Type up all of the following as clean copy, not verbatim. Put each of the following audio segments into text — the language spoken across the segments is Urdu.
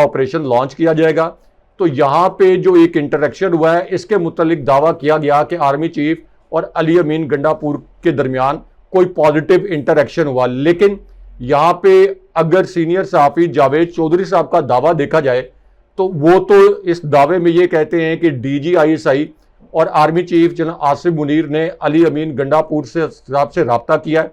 آپریشن لانچ کیا جائے گا۔ تو یہاں پہ جو ایک انٹریکشن ہوا ہے اس کے متعلق دعویٰ کیا گیا کہ آرمی چیف اور علی امین گنڈاپور کے درمیان کوئی پازیٹیو انٹریکشن ہوا، لیکن یہاں پہ اگر سینئر صحافی جاوید چودھری صاحب کا دعویٰ دیکھا جائے تو وہ تو اس دعوے میں یہ کہتے ہیں کہ ڈی جی آئی ایس آئی اور army chief general Asif Munir نے علی امین گنڈاپور صاحب سے رابطہ کیا ہے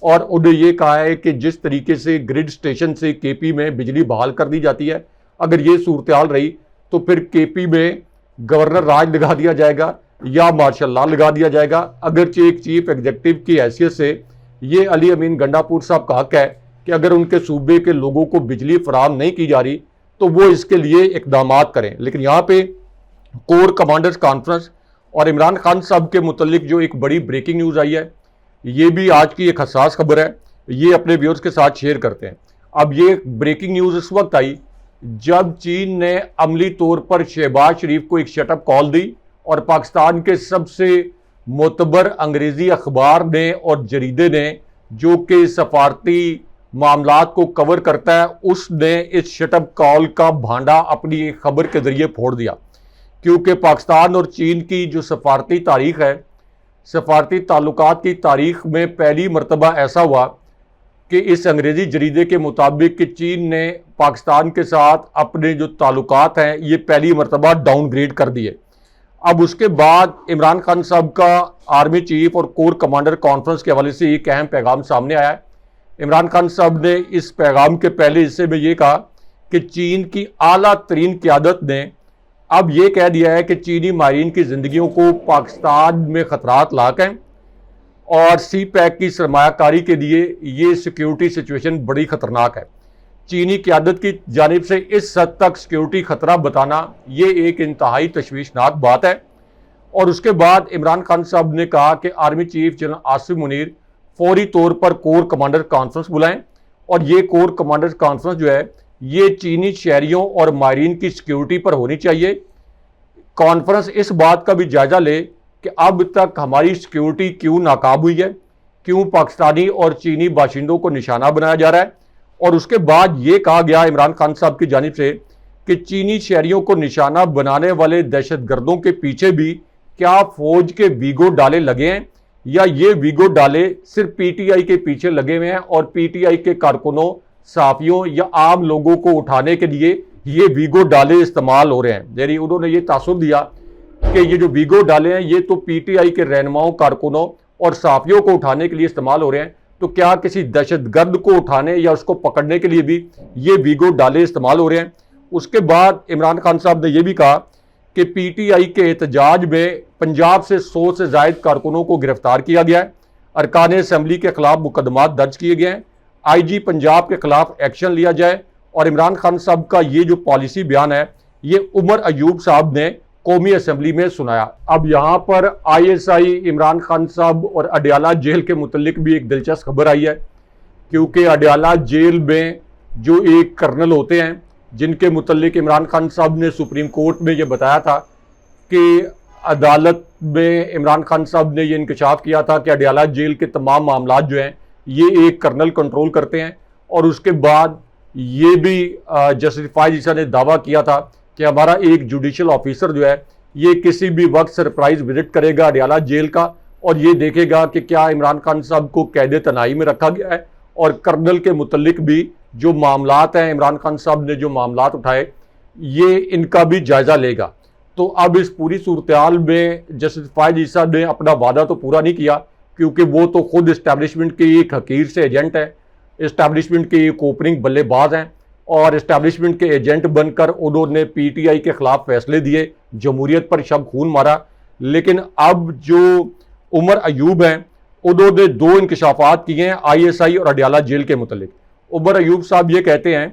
اور انہیں یہ کہا ہے کہ جس طریقے سے گرڈ اسٹیشن سے کے پی میں بجلی بحال کر دی جاتی ہے، اگر یہ صورتحال رہی تو پھر کے پی میں گورنر راج لگا دیا جائے گا یا مارشل لا لگا دیا جائے گا۔ اگرچہ ایک چیف ایگزیکٹو کی حیثیت سے یہ علی امین گنڈاپور صاحب کا حق ہے کہ اگر ان کے صوبے کے لوگوں کو بجلی فراہم نہیں کی جا رہی تو وہ اس کے لیے اقدامات کریں، لیکن یہاں پہ کور کمانڈرز کانفرنس اور عمران خان صاحب کے متعلق جو ایک بڑی بریکنگ نیوز آئی ہے، یہ بھی آج کی ایک حساس خبر ہے، یہ اپنے ویورز کے ساتھ شیئر کرتے ہیں۔ اب یہ بریکنگ نیوز اس وقت آئی جب چین نے عملی طور پر شہباز شریف کو ایک شٹ اپ کال دی اور پاکستان کے سب سے معتبر انگریزی اخبار نے اور جریدے نے جو کہ سفارتی معاملات کو کور کرتا ہے اس نے اس شٹ اپ کال کا بھانڈا اپنی ایک خبر کے ذریعے پھوڑ دیا، کیونکہ پاکستان اور چین کی جو سفارتی تاریخ ہے، سفارتی تعلقات کی تاریخ میں پہلی مرتبہ ایسا ہوا کہ اس انگریزی جریدے کے مطابق کہ چین نے پاکستان کے ساتھ اپنے جو تعلقات ہیں یہ پہلی مرتبہ ڈاؤن گریڈ کر دیے۔ اب اس کے بعد عمران خان صاحب کا آرمی چیف اور کور کمانڈر کانفرنس کے حوالے سے ایک اہم پیغام سامنے آیا ہے۔ عمران خان صاحب نے اس پیغام کے پہلے حصے میں یہ کہا کہ چین کی اعلیٰ ترین قیادت نے اب یہ کہہ دیا ہے کہ چینی ماہرین کی زندگیوں کو پاکستان میں خطرات لاحق ہیں اور سی پیک کی سرمایہ کاری کے لیے یہ سیکیورٹی سچویشن بڑی خطرناک ہے۔ چینی قیادت کی جانب سے اس حد تک سیکیورٹی خطرہ بتانا یہ ایک انتہائی تشویشناک بات ہے۔ اور اس کے بعد عمران خان صاحب نے کہا کہ army chief general Asif Munir فوری طور پر کور کمانڈر کانفرنس بلائیں، اور یہ کور کمانڈر کانفرنس جو ہے یہ چینی شہریوں اور ماہرین کی سیکیورٹی پر ہونی چاہیے۔ کانفرنس اس بات کا بھی جائزہ لے کہ اب تک ہماری سیکیورٹی کیوں ناکام ہوئی ہے، کیوں پاکستانی اور چینی باشندوں کو نشانہ بنایا جا رہا ہے، اور اس کے بعد یہ کہا گیا عمران خان صاحب کی جانب سے کہ چینی شہریوں کو نشانہ بنانے والے دہشت گردوں کے پیچھے بھی کیا فوج کے ویگو ڈالے لگے ہیں یا یہ ویگو ڈالے صرف پی ٹی آئی کے پیچھے لگے ہوئے ہیں اور پی ٹی آئی کے کارکنوں، صحافیوں یا عام لوگوں کو اٹھانے کے لیے یہ ویگو ڈالے استعمال ہو رہے ہیں۔ یعنی انہوں نے یہ تاثر دیا کہ یہ جو ویگو ڈالے ہیں یہ تو پی ٹی آئی کے رہنماؤں، کارکنوں اور صحافیوں کو اٹھانے کے لیے استعمال ہو رہے ہیں، تو کیا کسی دہشت گرد کو اٹھانے یا اس کو پکڑنے کے لیے بھی یہ ویگو ڈالے استعمال ہو رہے ہیں؟ اس کے بعد عمران خان صاحب نے یہ بھی کہا کہ پی ٹی آئی کے احتجاج میں پنجاب سے 100 سے زائد کارکنوں کو گرفتار کیا گیا ہے، ارکان اسمبلی کے خلاف مقدمات درج کیے گئے ہیں، آئی جی پنجاب کے خلاف ایکشن لیا جائے۔ اور عمران خان صاحب کا یہ جو پالیسی بیان ہے یہ عمر ایوب صاحب نے قومی اسمبلی میں سنایا۔ اب یہاں پر I S I Imran Khan صاحب اور اڈیالہ جیل کے متعلق بھی ایک دلچسپ خبر آئی ہے، کیونکہ اڈیالہ جیل میں جو ایک کرنل ہوتے ہیں جن کے متعلق عمران خان صاحب نے سپریم کورٹ میں یہ بتایا تھا کہ عدالت میں عمران خان صاحب نے یہ انکشاف کیا تھا کہ اڈیالہ جیل کے تمام معاملات جو ہیں یہ ایک کرنل کنٹرول کرتے ہیں، اور اس کے بعد یہ بھی جسٹس فائز عیسیٰ نے دعویٰ کیا تھا کہ ہمارا ایک جوڈیشل آفیسر جو ہے یہ کسی بھی وقت سرپرائز وزٹ کرے گا اڈیالہ جیل کا اور یہ دیکھے گا کہ کیا عمران خان صاحب کو قید تنہائی میں رکھا گیا ہے، اور کرنل کے متعلق بھی جو معاملات ہیں عمران خان صاحب نے جو معاملات اٹھائے یہ ان کا بھی جائزہ لے گا۔ تو اب اس پوری صورتحال میں جسٹس فائز عیسیٰ نے اپنا وعدہ تو پورا نہیں کیا، کیونکہ وہ تو خود اسٹیبلشمنٹ کے ایک حقیر سے ایجنٹ ہے، اسٹیبلشمنٹ کے ایک اوپننگ بلے باز ہیں، اور اسٹیبلشمنٹ کے ایجنٹ بن کر انہوں نے پی ٹی آئی کے خلاف فیصلے دیے، جمہوریت پر شب خون مارا۔ لیکن اب جو عمر ایوب ہیں انہوں نے 2 انکشافات کیے ہیں آئی ایس آئی اور اڈیالہ جیل کے متعلق۔ عمر ایوب صاحب یہ کہتے ہیں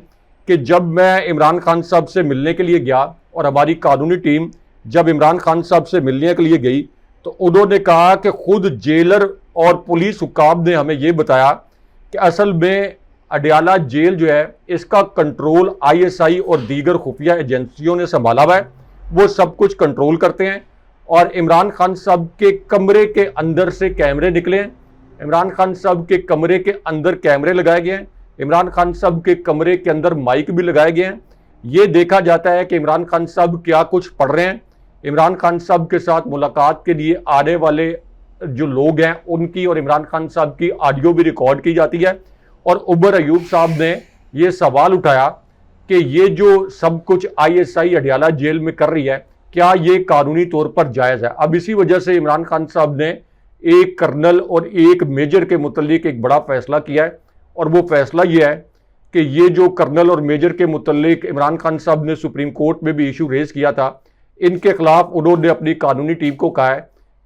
کہ جب میں عمران خان صاحب سے ملنے کے لیے گیا اور ہماری قانونی ٹیم جب عمران خان صاحب سے ملنے کے لیے گئی تو انہوں نے کہا کہ خود جیلر اور پولیس حکام نے ہمیں یہ بتایا کہ اصل میں اڈیالہ جیل جو ہے اس کا کنٹرول آئی ایس آئی اور دیگر خفیہ ایجنسیوں نے سنبھالا ہوا ہے، وہ سب کچھ کنٹرول کرتے ہیں، اور عمران خان صاحب کے کمرے کے اندر سے کیمرے نکلے ہیں، عمران خان صاحب کے کمرے کے اندر کیمرے لگائے گئے ہیں عمران خان صاحب کے کمرے کے اندر مائک بھی لگائے گئے ہیں. یہ دیکھا جاتا ہے کہ عمران خان صاحب کیا کچھ پڑھ رہے ہیں. عمران خان صاحب کے ساتھ ملاقات کے لیے آنے والے جو لوگ ہیں ان کی اور عمران خان صاحب کی آڈیو بھی ریکارڈ کی جاتی ہے. اور عمر ایوب صاحب نے یہ سوال اٹھایا کہ یہ جو سب کچھ ISI اڈیالہ جیل میں کر رہی ہے کیا یہ قانونی طور پر جائز ہے. اب اسی وجہ سے عمران خان صاحب نے ایک کرنل اور ایک میجر کے متعلق ایک بڑا فیصلہ کیا ہے. اور وہ فیصلہ یہ ہے کہ یہ جو کرنل اور میجر کے متعلق عمران خان صاحب نے سپریم کورٹ میں بھی ایشو ریز کیا تھا, ان کے خلاف انہوں نے اپنی قانونی ٹیم کو کہا ہے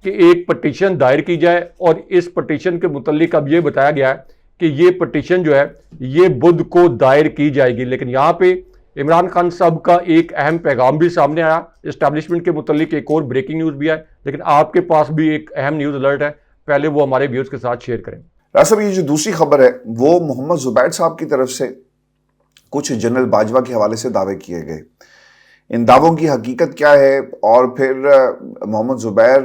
کہ ایک پٹیشن دائر کی جائے. اور اس پٹیشن کے متعلق اب یہ بتایا گیا ہے کہ یہ پٹیشن جو ہے یہ بدھ کو دائر کی جائے گی. لیکن یہاں پہ عمران خان صاحب کا ایک اہم پیغام بھی سامنے آیا. اسٹیبلشمنٹ کے متعلق ایک اور بریکنگ نیوز بھی ہے, لیکن آپ کے پاس بھی ایک اہم نیوز الرٹ ہے, پہلے وہ ہمارے ویورز کے ساتھ شیئر کریں. راز صاحب, یہ جو دوسری خبر ہے وہ محمد زبیر صاحب کی طرف سے کچھ جنرل باجوہ کے حوالے سے دعوے کیے گئے. ان دعووں کی حقیقت کیا ہے؟ اور پھر محمد زبیر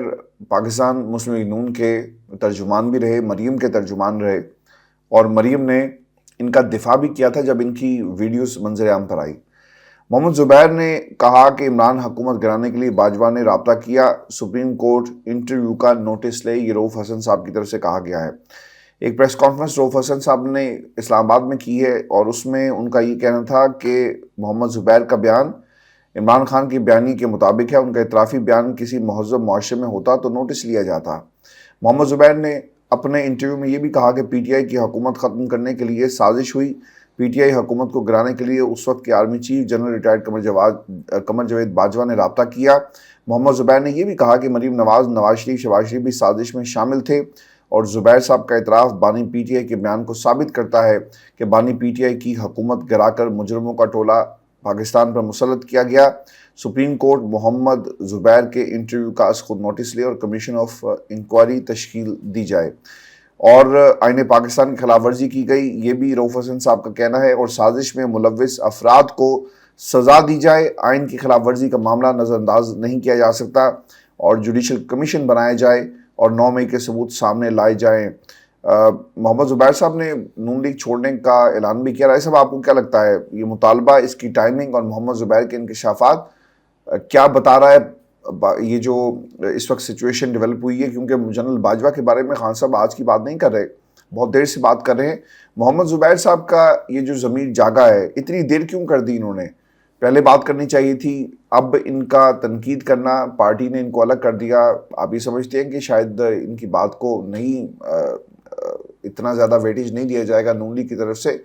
پاکستان مسلم لیگ نون کے ترجمان بھی رہے, مریم کے ترجمان رہے, اور مریم نے ان کا دفاع بھی کیا تھا جب ان کی ویڈیوز منظر عام پر آئی. محمد زبیر نے کہا کہ عمران حکومت گرانے کے لیے باجوہ نے رابطہ کیا, سپریم کورٹ انٹرویو کا نوٹس لے. یہ رؤوف حسن صاحب کی طرف سے کہا گیا ہے. ایک پریس کانفرنس رؤوف حسن صاحب نے اسلام آباد میں کی ہے اور اس میں ان کا یہ کہنا تھا کہ محمد زبیر کا بیان عمران خان کی بیانی کے مطابق ہے. ان کا اعترافی بیان کسی مہذب معاشرے میں ہوتا تو نوٹس لیا جاتا. محمد زبیر نے اپنے انٹرویو میں یہ بھی کہا کہ PTI کی حکومت ختم کرنے کے لیے سازش ہوئی. PTI حکومت کو گرانے کے لیے اس وقت کے army chief general retired Qamar Javed Bajwa نے رابطہ کیا. محمد زبیر نے یہ بھی کہا کہ مریم نواز, نواز شریف, شہباز شریف بھی سازش میں شامل تھے. اور زبیر صاحب کا اعتراف بانی PTI کے بیان کو ثابت کرتا ہے کہ بانی PTI کی حکومت گرا کر مجرموں کا ٹولہ پاکستان پر مسلط کیا گیا. سپریم کورٹ محمد زبیر کے انٹرویو کا از خود نوٹس لے اور کمیشن آف انکوائری تشکیل دی جائے. اور آئین پاکستان کی خلاف ورزی کی گئی, یہ بھی رؤوف حسن صاحب کا کہنا ہے. اور سازش میں ملوث افراد کو سزا دی جائے. آئین کی خلاف ورزی کا معاملہ نظر انداز نہیں کیا جا سکتا اور جوڈیشل کمیشن بنایا جائے اور 9 مئی کے ثبوت سامنے لائے جائیں. محمد زبیر صاحب نے نون لیگ چھوڑنے کا اعلان بھی کیا. رائے صاحب, آپ کو کیا لگتا ہے یہ مطالبہ, اس کی ٹائمنگ اور محمد زبیر کے انکشافات کیا بتا رہا ہے یہ جو اس وقت سچویشن ڈیولپ ہوئی ہے؟ کیونکہ جنرل باجوہ کے بارے میں خان صاحب آج کی بات نہیں کر رہے, بہت دیر سے بات کر رہے ہیں. محمد زبیر صاحب کا یہ جو ضمیر جاگا ہے, اتنی دیر کیوں کر دی انہوں نے؟ پہلے بات کرنی چاہیے تھی. اب ان کا تنقید کرنا, پارٹی نے ان کو الگ کر دیا. آپ یہ سمجھتے ہیں کہ شاید ان کی بات کو نہیں اتنا زیادہ ویٹیج نہیں دیا جائے گا نون لیگ کی طرف سے؟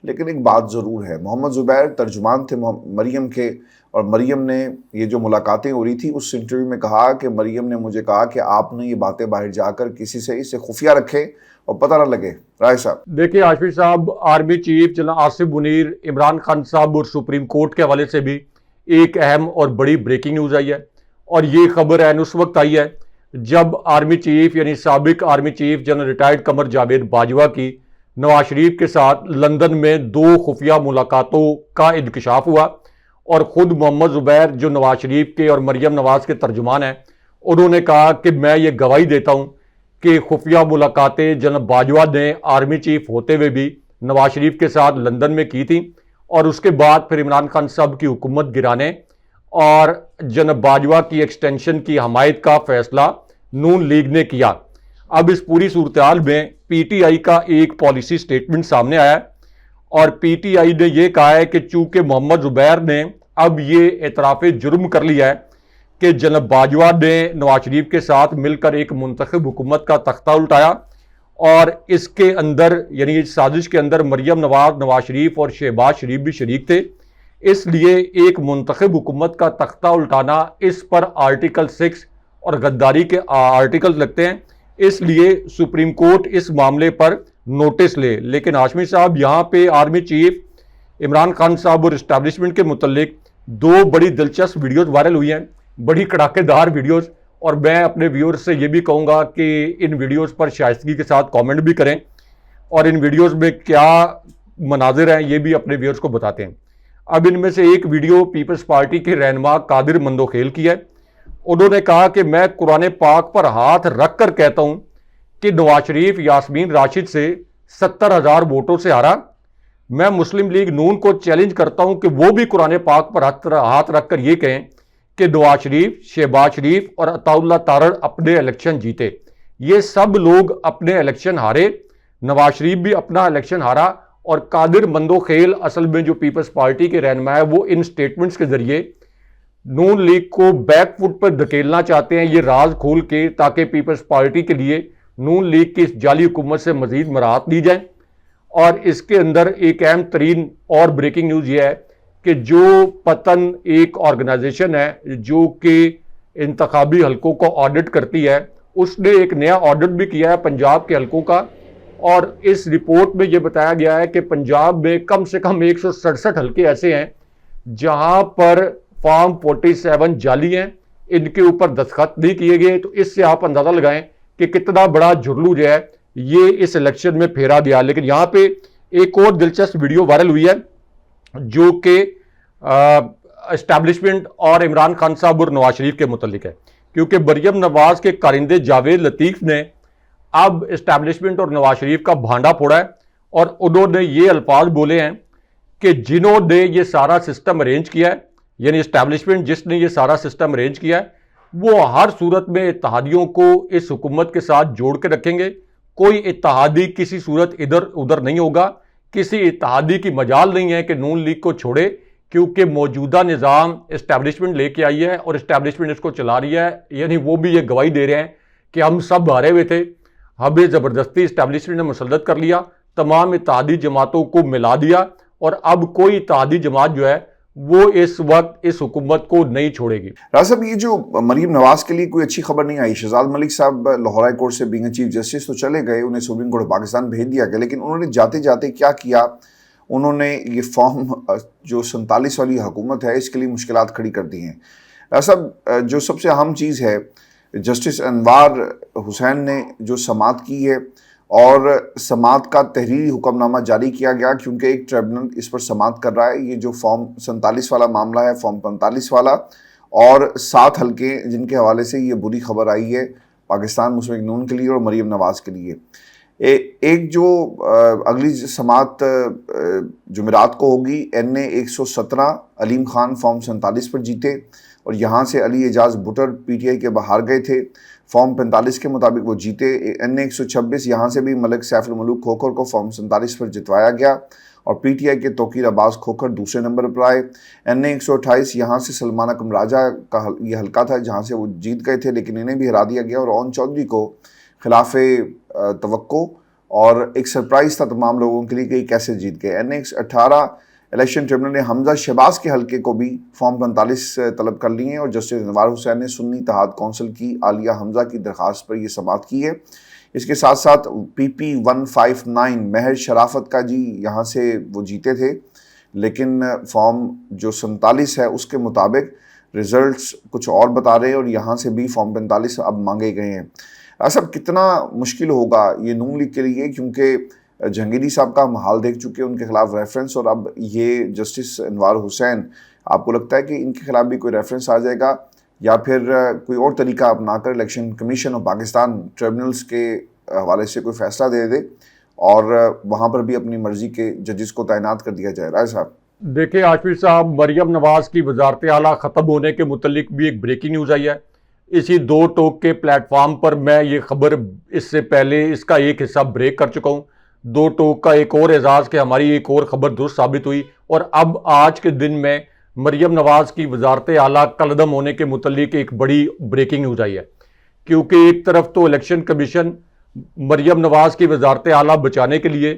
لیکن ایک بات ضرور ہے, محمد زبیر ترجمان تھے مریم کے, اور مریم نے یہ جو ملاقاتیں ہو رہی تھی اس انٹرویو میں کہا کہ مریم نے مجھے کہا کہ آپ نے یہ باتیں باہر جا کر کسی سے اسے خفیہ رکھیں اور پتہ نہ لگے. رائے صاحب دیکھیں, ہاشمی صاحب, army chief general Asif Munir Imran Khan صاحب اور سپریم کورٹ کے حوالے سے بھی ایک اہم اور بڑی بریکنگ نیوز آئی ہے. اور یہ خبر عین اس وقت آئی ہے جب آرمی چیف یعنی سابق army chief general retired Qamar Javed Bajwa کی نواز شریف کے ساتھ لندن میں 2 خفیہ ملاقاتوں کا انکشاف ہوا. اور خود محمد زبیر جو نواز شریف کے اور مریم نواز کے ترجمان ہیں, انہوں نے کہا کہ میں یہ گواہی دیتا ہوں کہ خفیہ ملاقاتیں جنرل باجوہ نے آرمی چیف ہوتے ہوئے بھی نواز شریف کے ساتھ لندن میں کی تھیں. اور اس کے بعد پھر عمران خان صاحب کی حکومت گرانے اور جنرل باجوہ کی ایکسٹینشن کی حمایت کا فیصلہ نون لیگ نے کیا. اب اس پوری صورتحال میں PTI کا ایک پالیسی سٹیٹمنٹ سامنے آیا ہے اور PTI نے یہ کہا ہے کہ چونکہ محمد زبیر نے اب یہ اعتراف جرم کر لیا ہے کہ جناب باجوہ نے نواز شریف کے ساتھ مل کر ایک منتخب حکومت کا تختہ الٹایا, اور اس کے اندر یعنی اس سازش کے اندر مریم نواز, نواز شریف اور شہباز شریف بھی شریک تھے. اس لیے ایک منتخب حکومت کا تختہ الٹانا, اس پر آرٹیکل 6 اور غداری کے آرٹیکل لگتے ہیں. اس لیے سپریم کورٹ اس معاملے پر نوٹس لے. لیکن ہاشمی صاحب, یہاں پہ آرمی چیف عمران خان صاحب اور اسٹیبلشمنٹ کے متعلق 2 بڑی دلچسپ ویڈیوز وائرل ہوئی ہیں, بڑی کڑاکے دار ویڈیوز. اور میں اپنے ویورز سے یہ بھی کہوں گا کہ ان ویڈیوز پر شائستگی کے ساتھ کامنٹ بھی کریں اور ان ویڈیوز میں کیا مناظر ہیں یہ بھی اپنے ویورز کو بتاتے ہیں. اب ان میں سے ایک ویڈیو پیپلز پارٹی کے رہنما قادر مندوخیل کی ہے. انہوں نے کہا کہ میں قرآن پاک پر ہاتھ رکھ کر کہتا ہوں کہ نواز شریف یاسمین راشد سے 70,000 ووٹوں سے ہارا. میں مسلم لیگ نون کو چیلنج کرتا ہوں کہ وہ بھی قرآن پاک پر ہاتھ رکھ کر یہ کہیں کہ نواز شریف، شہباز شریف اور عطا اللہ تارڑ اپنے الیکشن جیتے. یہ سب لوگ اپنے الیکشن ہارے، نواز شریف بھی اپنا الیکشن ہارا، اور قادر مندوخیل اصل میں جو پیپلز پارٹی کے رہنما ہے وہ ان سٹیٹمنٹس کے ذریعے نون لیگ کو بیک فٹ پر دھکیلنا چاہتے ہیں، یہ راز کھول کے، تاکہ پیپلز پارٹی کے لیے نون لیگ کی اس جعلی حکومت سے مزید مراحت دی جائیں. اور اس کے اندر ایک اہم ترین اور بریکنگ نیوز یہ ہے کہ جو پتن ایک آرگنائزیشن ہے جو کہ انتخابی حلقوں کو آڈٹ کرتی ہے، اس نے ایک نیا آڈٹ بھی کیا ہے پنجاب کے حلقوں کا، اور اس رپورٹ میں یہ بتایا گیا ہے کہ پنجاب میں کم سے کم 167 حلقے ایسے ہیں جہاں پر فارم 47 جعلی ہیں، ان کے اوپر دستخط نہیں کیے گئے. تو اس سے آپ اندازہ لگائیں کہ کتنا بڑا جھرلو جو ہے یہ اس الیکشن میں پھیرا گیا. لیکن یہاں پہ ایک اور دلچسپ ویڈیو وائرل ہوئی ہے جو کہ اسٹیبلشمنٹ اور عمران خان صاحب اور نواز شریف کے متعلق ہے، کیونکہ مریم نواز کے کارندے جاوید لطیف نے اب اسٹیبلشمنٹ اور نواز شریف کا بھانڈا پھوڑا ہے، اور انہوں نے یہ الفاظ بولے ہیں کہ جنہوں نے یہ سارا سسٹم ارینج کیا ہے، یعنی اسٹیبلشمنٹ جس نے یہ سارا سسٹم ارینج کیا ہے، وہ ہر صورت میں اتحادیوں کو اس حکومت کے ساتھ جوڑ کے رکھیں گے. کوئی اتحادی کسی صورت ادھر ادھر نہیں ہوگا، کسی اتحادی کی مجال نہیں ہے کہ نون لیگ کو چھوڑے، کیونکہ موجودہ نظام اسٹیبلشمنٹ لے کے آئی ہے اور اسٹیبلشمنٹ اس کو چلا رہی ہے. یعنی وہ بھی یہ گواہی دے رہے ہیں کہ ہم سب ہارے ہوئے تھے، ہمیں زبردستی اسٹیبلشمنٹ نے مسلط کر لیا، تمام اتحادی جماعتوں کو ملا دیا، اور اب کوئی اتحادی جماعت جو ہے وہ اس وقت اس حکومت کو نہیں چھوڑے گی. راز صاحب، یہ جو مریم نواز کے لیے کوئی اچھی خبر نہیں آئی. شہزاد ملک صاحب لاہور ہائی کورٹ سے بینگ چیف جسٹس تو چلے گئے، انہیں سپریم کورٹ پاکستان بھیج دیا گیا، لیکن انہوں نے جاتے جاتے کیا کیا، انہوں نے یہ فارم جو 47 والی حکومت ہے اس کے لیے مشکلات کھڑی کر دی ہیں. راز صاحب، جو سب سے اہم چیز ہے، جسٹس انوار حسین نے جو سماعت کی ہے، اور سماعت کا تحریری حکم نامہ جاری کیا گیا، کیونکہ ایک ٹریبونل اس پر سماعت کر رہا ہے. یہ جو فارم 47 والا معاملہ ہے، فارم 45 والا، اور 7 حلقے جن کے حوالے سے یہ بری خبر آئی ہے پاکستان مسلم لیگ نون کے لیے اور مریم نواز کے لیے. ایک جو اگلی سماعت جمعرات کو ہوگی، NA 117 علیم خان فارم 47 پر جیتے، اور یہاں سے علی اعجاز بٹر PTI کے باہر گئے تھے، فارم 45 کے مطابق وہ جیتے. NA 126 یہاں سے بھی ملک سیف الملوک کھوکھر کو فارم 47 پر جتوایا گیا، اور PTI کے توقیر عباس کھوکھر دوسرے نمبر پر آئے. NA 128 یہاں سے سلمان اکرم راجہ کا یہ حلقہ تھا جہاں سے وہ جیت گئے تھے، لیکن انہیں بھی ہرا دیا گیا، اور اون چودھری کو خلاف توقع اور ایک سرپرائز تھا تمام لوگوں کے لیے کہ یہ کیسے جیت گئے. NA 18 الیکشن ٹریبونل نے حمزہ شہباز کے حلقے کو بھی فارم 45 طلب کر لی ہیں، اور جسٹس انوار حسین نے سنی اتحاد کونسل کی عالیہ حمزہ کی درخواست پر یہ سماعت کی ہے. اس کے ساتھ ساتھ PP 159 مہر شرافت کا جی یہاں سے وہ جیتے تھے، لیکن فارم جو 47 ہے اس کے مطابق ریزلٹس کچھ اور بتا رہے ہیں، اور یہاں سے بھی فارم 45 اب مانگے گئے ہیں. صاحب، کتنا مشکل ہوگا یہ نون لیگ کے لیے، کیونکہ جہانگیری صاحب کا ہم حال دیکھ چکے ہیں ان کے خلاف ریفرنس، اور اب یہ جسٹس انوار حسین، آپ کو لگتا ہے کہ ان کے خلاف بھی کوئی ریفرنس آ جائے گا، یا پھر کوئی اور طریقہ اپنا کر الیکشن کمیشن اور پاکستان ٹریبونلز کے حوالے سے کوئی فیصلہ دے دے اور وہاں پر بھی اپنی مرضی کے ججز کو تعینات کر دیا جائے؟ رائے صاحب دیکھیں عاشق صاحب، مریم نواز کی وزارت اعلیٰ ختم ہونے کے متعلق بھی ایک بریکنگ نیوز آئی ہے. اسی دو ٹوک کے پلیٹ فارم پر میں یہ خبر اس سے پہلے اس کا ایک حصہ بریک کر چکا ہوں. دو ٹوک کا ایک اور اعزاز کہ ہماری ایک اور خبر درست ثابت ہوئی، اور اب آج کے دن میں مریم نواز کی وزارت اعلیٰ کالعدم ہونے کے متعلق ایک بڑی بریکنگ نیوز آئی ہے. کیونکہ ایک طرف تو الیکشن کمیشن مریم نواز کی وزارت اعلیٰ بچانے کے لیے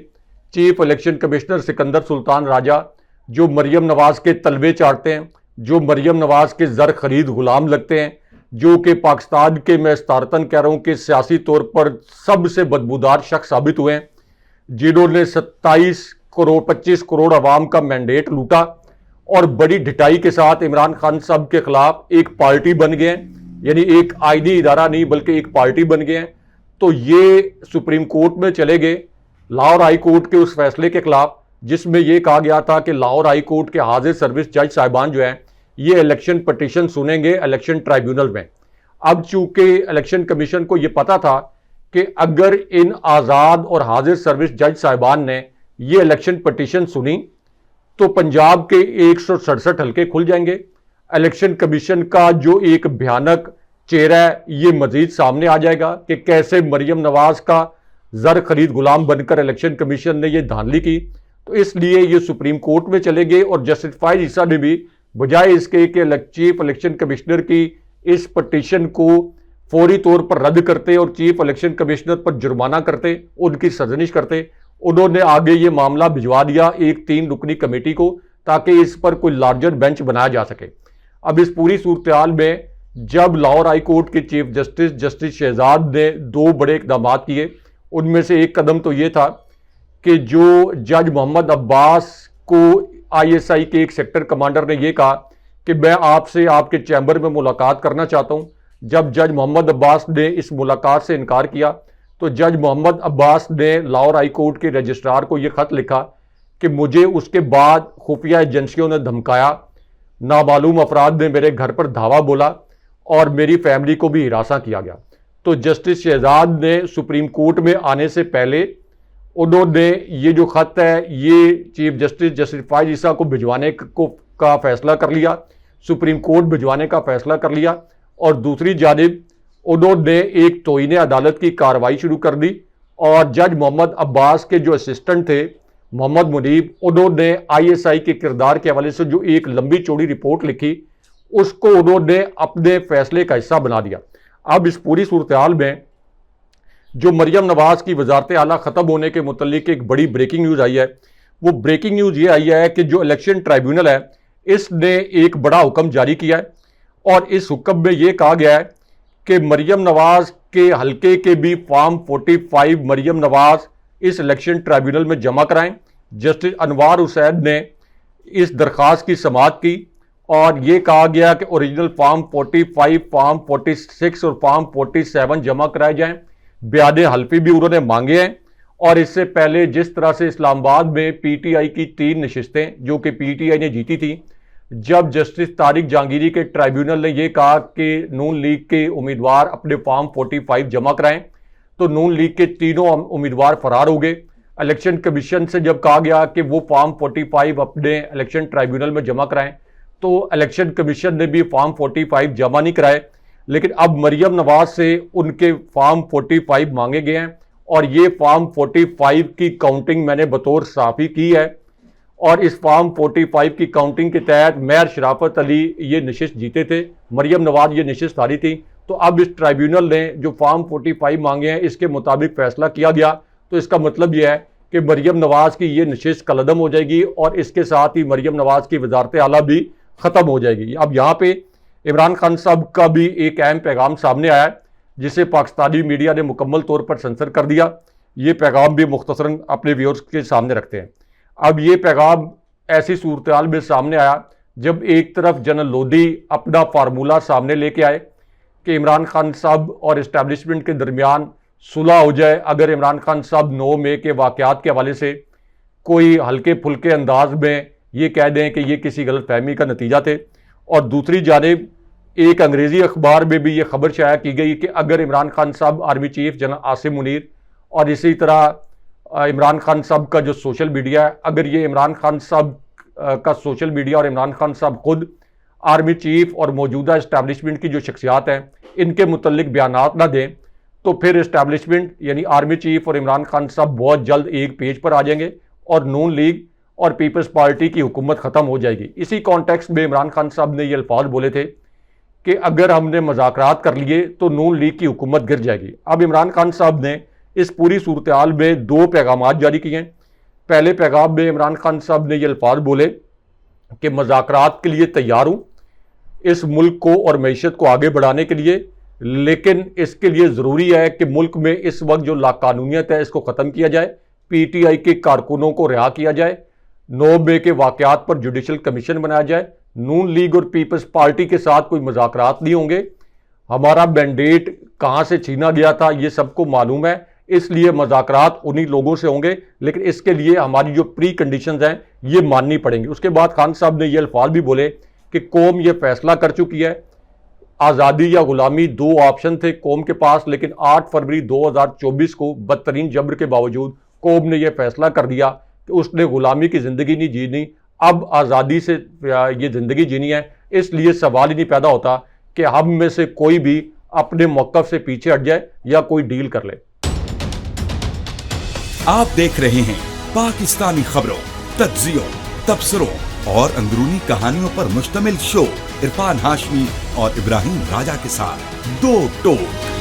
چیف الیکشن کمشنر سکندر سلطان راجہ، جو مریم نواز کے تلوے چاٹتے ہیں، جو مریم نواز کے زر خرید غلام لگتے ہیں، جو کہ پاکستان کے میں استارتاً کہہ رہا ہوں کہ سیاسی طور پر سب سے بدبودار شخص ثابت ہوئے ہیں، جنہوں نے 25 کروڑ عوام کا مینڈیٹ لوٹا اور بڑی ڈھٹائی کے ساتھ عمران خان صاحب کے خلاف ایک پارٹی بن گئے ہیں. یعنی ایک آئینی ادارہ نہیں بلکہ ایک پارٹی بن گئے ہیں. تو یہ سپریم کورٹ میں چلے گئے لاہور ہائی کورٹ کے اس فیصلے کے خلاف جس میں یہ کہا گیا تھا کہ لاہور ہائی کورٹ کے حاضر سروس جج صاحبان جو ہیں یہ الیکشن پٹیشن سنیں گے الیکشن ٹرائیبیونل میں. اب چونکہ الیکشن کمیشن کو یہ پتا تھا کہ اگر ان آزاد اور حاضر سروس جج صاحبان نے یہ الیکشن پٹیشن سنی تو پنجاب کے 167 حلقے کھل جائیں گے. الیکشن کمیشن کا جو ایک بھیانک چہرہ ہے یہ مزید سامنے آ جائے گا کہ کیسے مریم نواز کا زر خرید غلام بن کر الیکشن کمیشن نے یہ دھاندلی کی. تو اس لیے یہ سپریم کورٹ میں چلے گئے اور جسٹس فائز عیسیٰ نے بھی بجائے اس کے کہ چیف الیکشن کمشنر کی اس پٹیشن کو فوری طور پر رد کرتے اور چیف الیکشن کمشنر پر جرمانہ کرتے، ان کی سرزنش کرتے، انہوں نے آگے یہ معاملہ بھجوا دیا ایک 3 رکنی کمیٹی کو تاکہ اس پر کوئی لارجر بینچ بنایا جا سکے. اب اس پوری صورتحال میں جب لاہور ہائی کورٹ کے چیف جسٹس شہزاد نے 2 بڑے اقدامات کیے، ان میں سے ایک قدم تو یہ تھا کہ جو جج محمد عباس کو ISI کے ایک سیکٹر کمانڈر نے یہ کہا کہ میں آپ سے آپ کے چیمبر میں ملاقات کرنا چاہتا ہوں. جب جج محمد عباس نے اس ملاقات سے انکار کیا تو جج محمد عباس نے لاہور ہائی کورٹ کے رجسٹرار کو یہ خط لکھا کہ مجھے اس کے بعد خفیہ ایجنسیوں نے دھمکایا، نامعلوم افراد نے میرے گھر پر دھاوا بولا اور میری فیملی کو بھی ہراساں کیا گیا. تو جسٹس شہزاد نے سپریم کورٹ میں آنے سے پہلے انہوں نے یہ جو خط ہے یہ چیف جسٹس فائز عیسیٰ کو بھجوانے کا فیصلہ کر لیا، سپریم کورٹ بھجوانے کا فیصلہ کر لیا، اور دوسری جانب انہوں نے ایک توہین عدالت کی کارروائی شروع کر دی. اور جج محمد عباس کے جو اسسٹنٹ تھے محمد منیب، انہوں نے ISI کے کردار کے حوالے سے جو ایک لمبی چوڑی رپورٹ لکھی اس کو انہوں نے اپنے فیصلے کا حصہ بنا دیا. اب اس پوری صورتحال میں جو مریم نواز کی وزارت اعلیٰ ختم ہونے کے متعلق ایک بڑی بریکنگ نیوز آئی ہے، وہ بریکنگ نیوز یہ آئی ہے کہ جو الیکشن ٹرائیبیونل ہے اس نے ایک بڑا حکم جاری کیا ہے، اور اس حکم میں یہ کہا گیا ہے کہ مریم نواز کے حلقے کے بھی فارم 45 مریم نواز اس الیکشن ٹرائیبیونل میں جمع کرائیں. جسٹس انوار حسین نے اس درخواست کی سماعت کی اور یہ کہا گیا کہ اوریجنل فارم 45، فارم 46 اور فارم 47 جمع کرائے جائیں. بیان حلفی بھی انہوں نے مانگے ہیں. اور اس سے پہلے جس طرح سے اسلام آباد میں PTI کی 3 نشستیں جو کہ PTI نے جیتی تھی، جب جسٹس طارق جہانگیری کے ٹرائیبیونل نے یہ کہا کہ نون لیگ کے امیدوار اپنے فارم 45 جمع کرائیں تو نون لیگ کے 3 امیدوار فرار ہو گئے. الیکشن کمیشن سے جب کہا گیا کہ وہ فارم 45 اپنے الیکشن ٹرائیبیونل میں جمع کرائیں تو الیکشن کمیشن نے بھی فارم 45 جمع نہیں کرائے. لیکن اب مریم نواز سے ان کے فارم 45 مانگے گئے ہیں، اور یہ فارم 45 کی کاؤنٹنگ میں نے بطور صحافی کی ہے، اور اس فارم 45 کی کاؤنٹنگ کے تحت مہر شرافت علی یہ نشست جیتے تھے، مریم نواز یہ نشست ہاری تھی. تو اب اس ٹرائیبیونل نے جو فارم 45 مانگے ہیں اس کے مطابق فیصلہ کیا گیا. تو اس کا مطلب یہ ہے کہ مریم نواز کی یہ نشست کالعدم ہو جائے گی، اور اس کے ساتھ ہی مریم نواز کی وزارت اعلیٰ بھی ختم ہو جائے گی. اب یہاں پہ عمران خان صاحب کا بھی ایک اہم پیغام سامنے آیا ہے جسے پاکستانی میڈیا نے مکمل طور پر سنسر کر دیا. یہ پیغام بھی مختصراً اپنے ویورز کے سامنے رکھتے ہیں. اب یہ پیغام ایسی صورتحال میں سامنے آیا جب ایک طرف جنرل لودھی اپنا فارمولہ سامنے لے کے آئے کہ عمران خان صاحب اور اسٹیبلشمنٹ کے درمیان صلح ہو جائے اگر عمران خان صاحب 9 مئی کے واقعات کے حوالے سے کوئی ہلکے پھلکے انداز میں یہ کہہ دیں کہ یہ کسی غلط فہمی کا نتیجہ تھے. اور دوسری جانب ایک انگریزی اخبار میں بھی یہ خبر شائع کی گئی کہ اگر عمران خان صاحب army chief general Asim Munir اور اسی طرح عمران خان صاحب کا جو سوشل میڈیا ہے، اگر یہ عمران خان صاحب کا سوشل میڈیا اور عمران خان صاحب خود آرمی چیف اور موجودہ اسٹیبلشمنٹ کی جو شخصیات ہیں ان کے متعلق بیانات نہ دیں تو پھر اسٹیبلشمنٹ یعنی آرمی چیف اور عمران خان صاحب بہت جلد ایک پیج پر آ جائیں گے اور نون لیگ اور پیپلز پارٹی کی حکومت ختم ہو جائے گی. اسی کانٹیکسٹ میں عمران خان صاحب نے یہ الفاظ بولے تھے کہ اگر ہم نے مذاکرات کر لیے تو نون لیگ کی حکومت گر جائے گی. اب عمران خان صاحب نے اس پوری صورتحال میں 2 پیغامات جاری کیے ہیں. پہلے پیغام میں عمران خان صاحب نے یہ الفاظ بولے کہ مذاکرات کے لیے تیار ہوں اس ملک کو اور معیشت کو آگے بڑھانے کے لیے، لیکن اس کے لیے ضروری ہے کہ ملک میں اس وقت جو لاقانونیت ہے اس کو ختم کیا جائے، PTI کے کارکنوں کو رہا کیا جائے، 9 مئی کے واقعات پر جوڈیشل کمیشن بنایا جائے. نون لیگ اور پیپلز پارٹی کے ساتھ کوئی مذاکرات نہیں ہوں گے. ہمارا مینڈیٹ کہاں سے چھینا گیا تھا یہ سب کو معلوم ہے، اس لیے مذاکرات انہی لوگوں سے ہوں گے، لیکن اس کے لیے ہماری جو پری کنڈیشنز ہیں یہ ماننی پڑیں گی. اس کے بعد خان صاحب نے یہ الفاظ بھی بولے کہ قوم یہ فیصلہ کر چکی ہے، آزادی یا غلامی 2 آپشن تھے قوم کے پاس، لیکن 8 فروری 2024 کو بدترین جبر کے باوجود قوم نے یہ فیصلہ کر دیا کہ اس نے غلامی کی زندگی نہیں جینی، اب آزادی سے یہ زندگی جینی ہے. اس لیے سوال ہی نہیں پیدا ہوتا کہ ہم میں سے کوئی بھی اپنے موقف سے پیچھے ہٹ جائے یا کوئی ڈیل کر لے. آپ دیکھ رہے ہیں پاکستانی خبروں، تجزیوں، تبصروں اور اندرونی کہانیوں پر مشتمل شو عرفان ہاشمی اور ابراہیم راجہ کے ساتھ دو ٹوک.